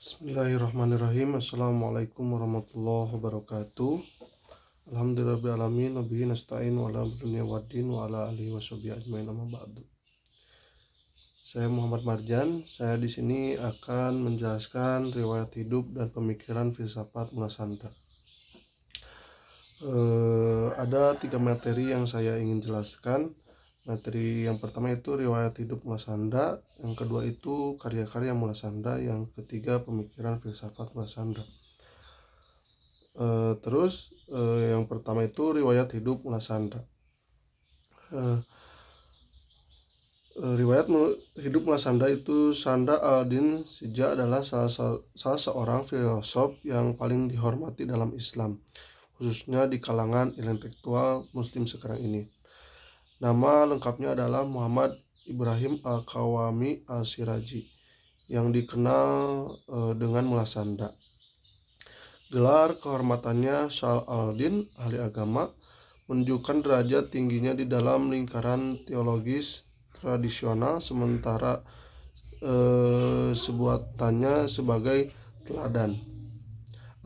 Bismillahirrahmanirrahim. Assalamualaikum warahmatullahi wabarakatuh. Alhamdulillahirrahmanirrahim. Nabiyin nasta'in wa ala dunia waddin wa ala alihi wa sahbihi ajmain amma ba'du. Saya Muhammad Marjan. Saya di sini akan menjelaskan riwayat hidup dan pemikiran filsafat Mulasandra. Ada 3 materi yang saya ingin jelaskan. Materi yang pertama itu riwayat hidup Mulasandra, yang kedua itu karya-karya Mulasandra, yang ketiga pemikiran filsafat Mulasandra. Yang pertama itu riwayat hidup Mulasandra. Riwayat hidup Mulasandra itu, Sandra al-Din Shija adalah salah seorang filosof yang paling dihormati dalam Islam, khususnya di kalangan intelektual Muslim sekarang ini. Nama lengkapnya adalah Muhammad Ibrahim Al-Qawami Al-Siraji, yang dikenal dengan Mulasandra. Gelar kehormatannya Syal al-Din, ahli agama, menunjukkan derajat tingginya di dalam lingkaran teologis tradisional, sementara sebutannya sebagai teladan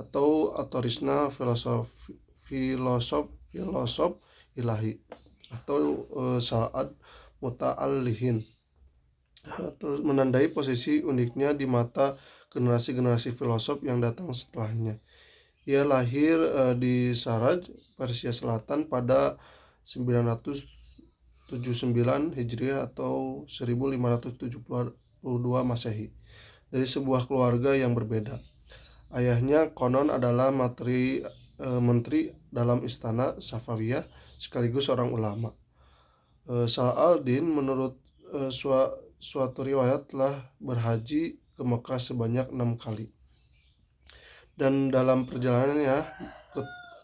atau autorisna filosof ilahi atau Sa'ad Muta'allihin, terus menandai posisi uniknya di mata generasi-generasi filosof yang datang setelahnya. Ia lahir di Saraj, Persia Selatan pada 979 Hijriah atau 1572 Masehi, dari sebuah keluarga yang berbeda. Ayahnya konon adalah menteri dalam istana Safawiyah sekaligus seorang ulama. Salah al-Din menurut suatu riwayat telah berhaji ke Mekah sebanyak 6 kali. Dan dalam perjalanannya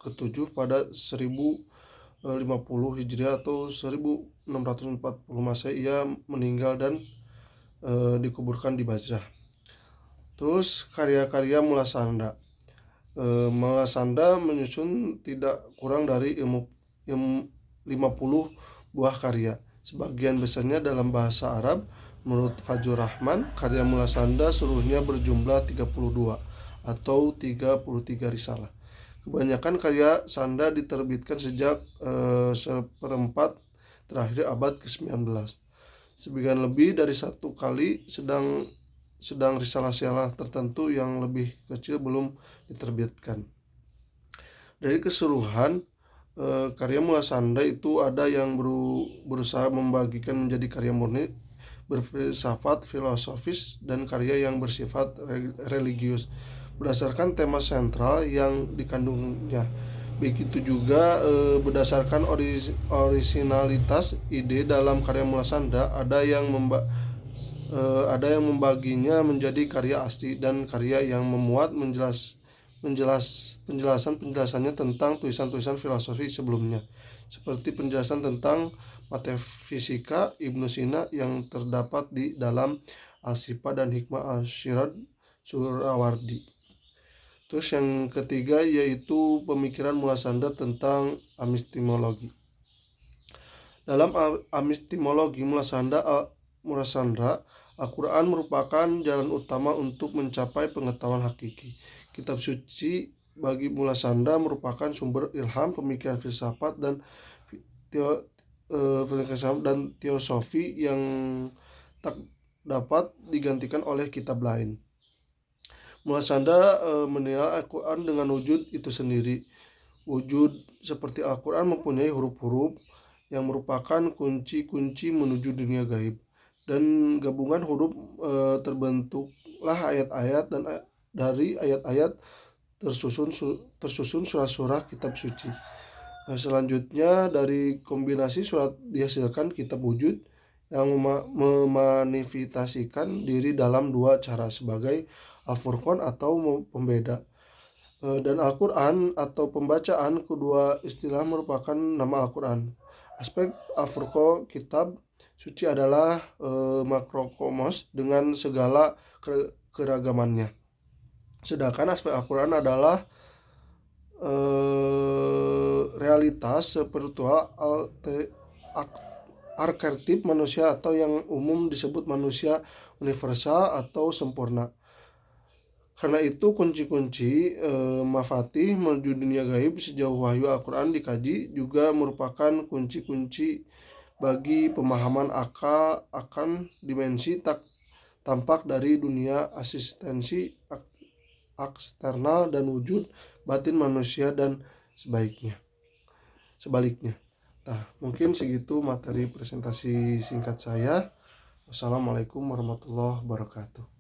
ketujuh pada 1050 Hijriah atau 1640 Masehi ia meninggal dan dikuburkan di Bajrah. Terus karya-karya Mulasandra. Mulasandra menyusun tidak kurang dari 50 buah karya, sebagian besarnya dalam bahasa Arab. Menurut Fajrul Rahman, karya Mulasandra seluruhnya berjumlah 32 atau 33 risalah. Kebanyakan karya Sandra diterbitkan sejak seperempat terakhir abad ke-19. Sebagian lebih dari satu kali, sedang risalah-risalah tertentu yang lebih kecil belum diterbitkan. Dari keseluruhan karya Mulasandra itu ada yang berusaha membagikan menjadi karya murni berfilsafat filosofis dan karya yang bersifat religius berdasarkan tema sentral yang dikandungnya. Begitu juga berdasarkan orisinalitas ide dalam karya Mulasandra, ada yang membaginya menjadi karya asli dan karya yang memuat penjelasannya tentang tulisan-tulisan filosofi sebelumnya, seperti penjelasan tentang metafisika Ibnu Sina yang terdapat di dalam Al-Syifa dan Hikmah Al-Syirad Surawardi. Terus yang ketiga yaitu pemikiran Mulasandra tentang epistemologi. Dalam epistemologi Mulasandra, Al-Quran merupakan jalan utama untuk mencapai pengetahuan hakiki. Kitab suci bagi Mulasandra merupakan sumber ilham pemikiran filsafat dan teosofi yang tak dapat digantikan oleh kitab lain. Mulasandra menilai Al-Quran dengan wujud itu sendiri. Wujud seperti Al-Quran mempunyai huruf-huruf yang merupakan kunci-kunci menuju dunia gaib. Dan gabungan huruf terbentuklah ayat-ayat, dan dari ayat-ayat tersusun surah-surah kitab suci. Selanjutnya dari kombinasi surat dihasilkan kitab wujud yang memanifestasikan diri dalam dua cara, sebagai Al-Furqan atau pembeda, dan Al-Quran atau pembacaan. Kedua istilah merupakan nama Al-Quran. Aspek Al-Furqan kitab suci adalah makrokosmos dengan segala keragamannya, sedangkan aspek Al-Quran adalah realitas spiritual arketip manusia atau yang umum disebut manusia universal atau sempurna. Karena itu kunci-kunci mafatih menuju dunia gaib sejauh wahyu Al-Quran dikaji juga merupakan kunci-kunci bagi pemahaman akan dimensi tak tampak dari dunia asistensi eksternal dan wujud batin manusia dan sebaliknya. Nah, mungkin segitu materi presentasi singkat saya. Wassalamualaikum warahmatullahi wabarakatuh.